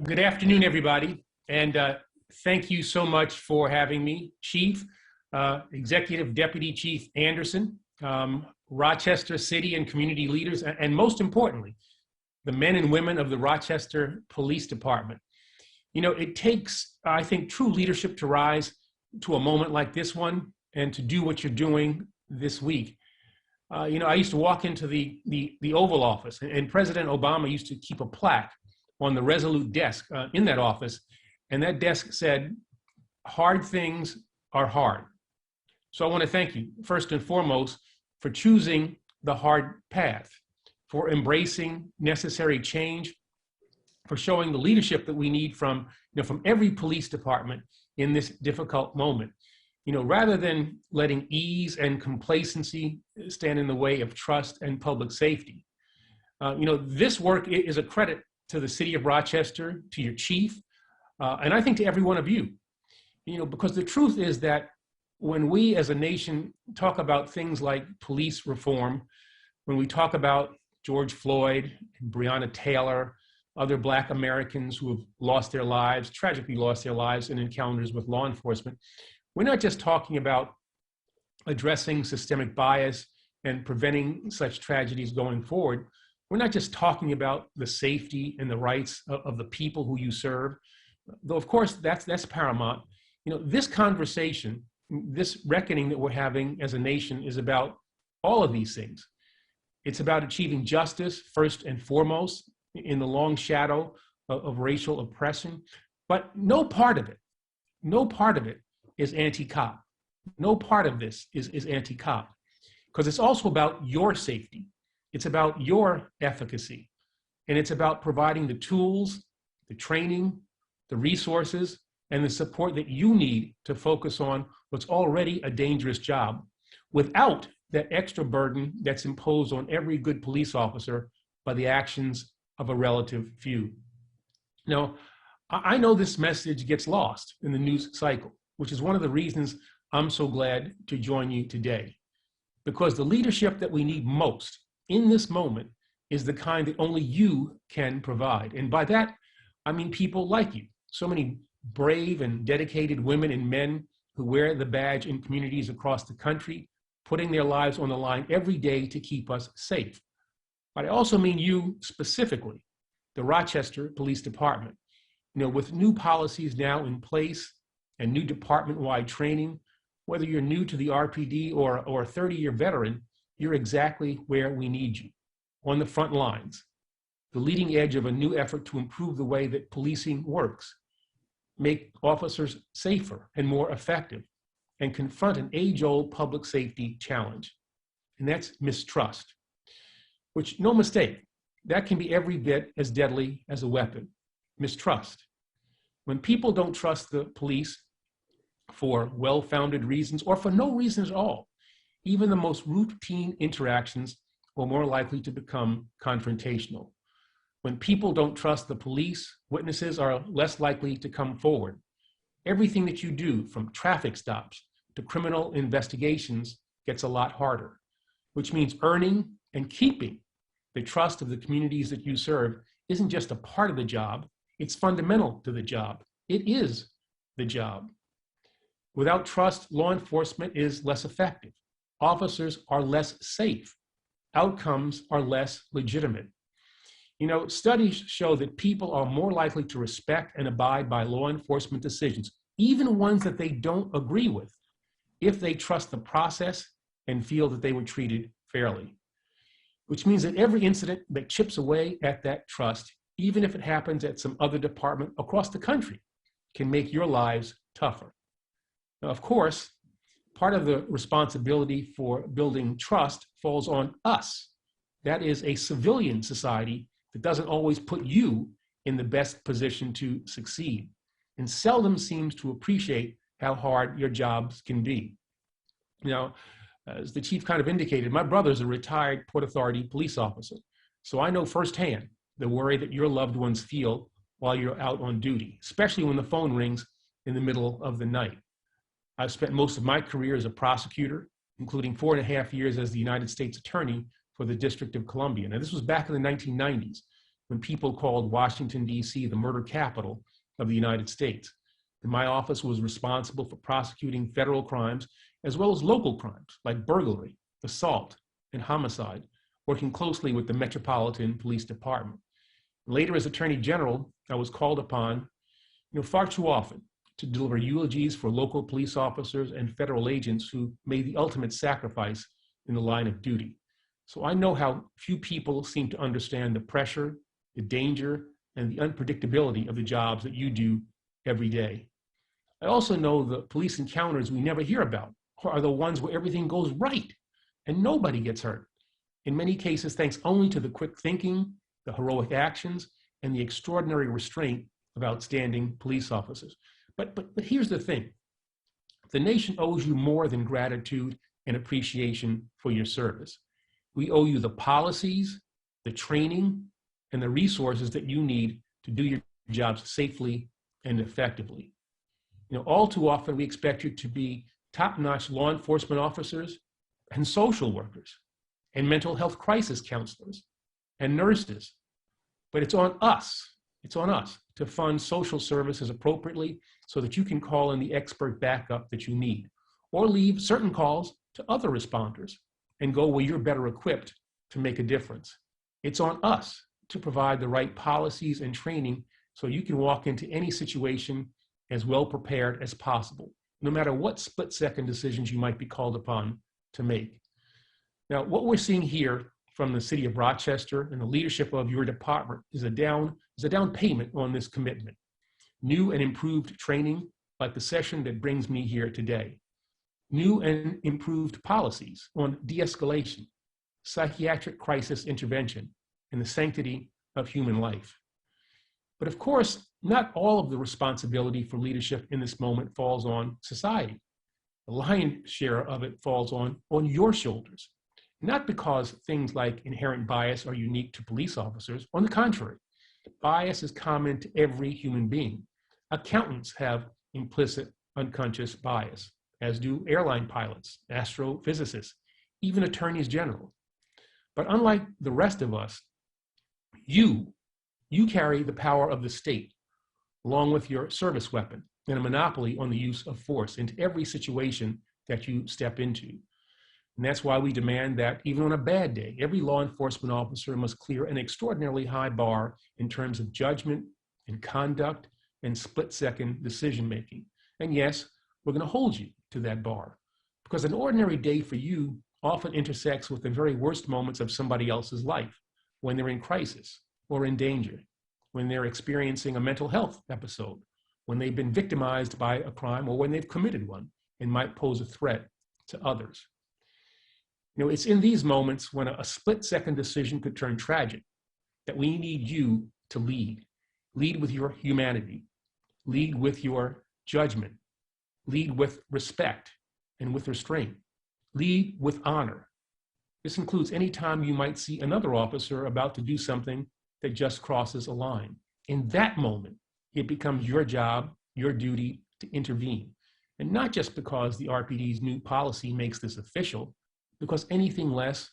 Good afternoon, everybody, and thank you so much for having me, Chief, Executive Deputy Chief Anderson, Rochester City and community leaders, and most importantly, the men and women of the Rochester Police Department. You know, it takes, I think, true leadership to rise to a moment like this one and to do what you're doing this week. You know, I used to walk into the Oval Office, and President Obama used to keep a plaque on the Resolute desk in that office, and that desk said, "Hard things are hard." So I want to thank you, first and foremost, for choosing the hard path, for embracing necessary change, for showing the leadership that we need from every police department in this difficult moment. You know, rather than letting ease and complacency stand in the way of trust and public safety. This work is a credit to the city of Rochester, to your chief, and I think to every one of you. You know, because the truth is that when we as a nation talk about things like police reform, when we talk about George Floyd, Breonna Taylor, other Black Americans who have lost their lives, tragically lost their lives in encounters with law enforcement, we're not just talking about addressing systemic bias and preventing such tragedies going forward. We're not just talking about the safety and the rights of the people who you serve, though of course that's paramount. You know, this conversation, this reckoning that we're having as a nation is about all of these things. It's about achieving justice first and foremost in the long shadow of racial oppression, but no part of it is anti-cop. No part of this is anti-cop, because it's also about your safety. It's about your efficacy, and it's about providing the tools, the training, the resources, and the support that you need to focus on what's already a dangerous job without that extra burden that's imposed on every good police officer by the actions of a relative few. Now, I know this message gets lost in the news cycle, which is one of the reasons I'm so glad to join you today, because the leadership that we need most in this moment is the kind that only you can provide. And by that, I mean people like you, so many brave and dedicated women and men who wear the badge in communities across the country, putting their lives on the line every day to keep us safe. But I also mean you specifically, the Rochester Police Department. You know, with new policies now in place and new department-wide training, whether you're new to the RPD or a 30-year veteran, you're exactly where we need you, on the front lines, the leading edge of a new effort to improve the way that policing works, make officers safer and more effective, and confront an age-old public safety challenge, and that's mistrust, which, no mistake, that can be every bit as deadly as a weapon. Mistrust. When people don't trust the police for well-founded reasons or for no reason at all, even the most routine interactions are more likely to become confrontational. When people don't trust the police, witnesses are less likely to come forward. Everything that you do, from traffic stops to criminal investigations, gets a lot harder, which means earning and keeping the trust of the communities that you serve isn't just a part of the job, it's fundamental to the job. It is the job. Without trust, law enforcement is less effective. Officers are less safe. Outcomes are less legitimate. You know, studies show that people are more likely to respect and abide by law enforcement decisions, even ones that they don't agree with, if they trust the process and feel that they were treated fairly. Which means that every incident that chips away at that trust, even if it happens at some other department across the country, can make your lives tougher. Now, of course, part of the responsibility for building trust falls on us. That is a civilian society that doesn't always put you in the best position to succeed and seldom seems to appreciate how hard your jobs can be. Now, as the chief kind of indicated, my brother's a retired Port Authority police officer, so I know firsthand the worry that your loved ones feel while you're out on duty, especially when the phone rings in the middle of the night. I've spent most of my career as a prosecutor, including 4.5 years as the United States Attorney for the District of Columbia. Now, this was back in the 1990s, when people called Washington, D.C. the murder capital of the United States. And my office was responsible for prosecuting federal crimes as well as local crimes like burglary, assault, and homicide, working closely with the Metropolitan Police Department. Later, as Attorney General, I was called upon, far too often to deliver eulogies for local police officers and federal agents who made the ultimate sacrifice in the line of duty. So I know how few people seem to understand the pressure, the danger, and the unpredictability of the jobs that you do every day. I also know the police encounters we never hear about are the ones where everything goes right and nobody gets hurt. In many cases, thanks only to the quick thinking, the heroic actions, and the extraordinary restraint of outstanding police officers. But here's the thing. The nation owes you more than gratitude and appreciation for your service. We owe you the policies, the training, and the resources that you need to do your jobs safely and effectively. All too often we expect you to be top-notch law enforcement officers and social workers and mental health crisis counselors and nurses. But it's on us to fund social services appropriately so that you can call in the expert backup that you need, or leave certain calls to other responders and go where you're better equipped to make a difference. It's on us to provide the right policies and training so you can walk into any situation as well prepared as possible, no matter what split-second decisions you might be called upon to make. Now, what we're seeing here from the city of Rochester and the leadership of your department is a down payment on this commitment. New and improved training, like the session that brings me here today. New and improved policies on de-escalation, psychiatric crisis intervention, and the sanctity of human life. But of course, not all of the responsibility for leadership in this moment falls on society. The lion's share of it falls on your shoulders. Not because things like inherent bias are unique to police officers. On the contrary, bias is common to every human being. Accountants have implicit unconscious bias, as do airline pilots, astrophysicists, even attorneys general. But unlike the rest of us, you carry the power of the state, along with your service weapon and a monopoly on the use of force into every situation that you step into. And that's why we demand that even on a bad day, every law enforcement officer must clear an extraordinarily high bar in terms of judgment and conduct and split-second decision-making. And yes, we're going to hold you to that bar, because an ordinary day for you often intersects with the very worst moments of somebody else's life, when they're in crisis or in danger, when they're experiencing a mental health episode, when they've been victimized by a crime, or when they've committed one and might pose a threat to others. It's in these moments when a split-second decision could turn tragic that we need you to lead. Lead with your humanity. Lead with your judgment. Lead with respect and with restraint. Lead with honor. This includes any time you might see another officer about to do something that just crosses a line. In that moment, it becomes your job, your duty to intervene. And not just because the RPD's new policy makes this official, because anything less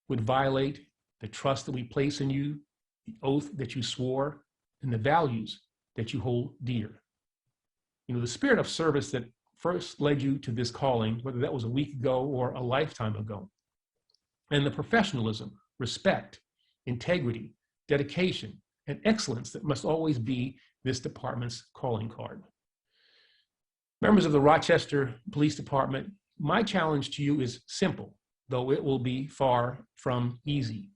would violate the trust that we place in you, the oath that you swore, and the values that you hold dear. The spirit of service that first led you to this calling, whether that was a week ago or a lifetime ago, and the professionalism, respect, integrity, dedication, and excellence that must always be this department's calling card. Members of the Rochester Police Department, my challenge to you is simple, though it will be far from easy.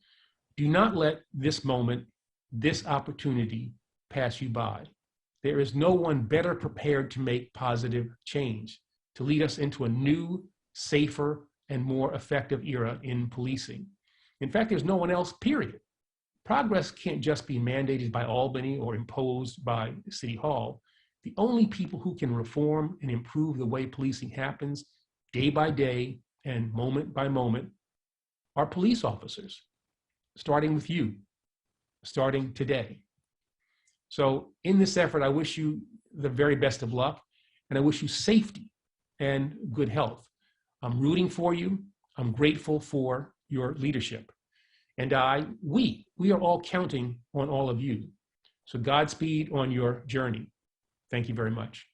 Do not let this moment, this opportunity pass you by. There is no one better prepared to make positive change, to lead us into a new, safer, and more effective era in policing. In fact, there's no one else, period. Progress can't just be mandated by Albany or imposed by City Hall. The only people who can reform and improve the way policing happens day by day and moment by moment are police officers, starting with you, starting today. So in this effort, I wish you the very best of luck, and I wish you safety and good health. I'm rooting for you. I'm grateful for your leadership. and we are all counting on all of you. So Godspeed on your journey. Thank you very much.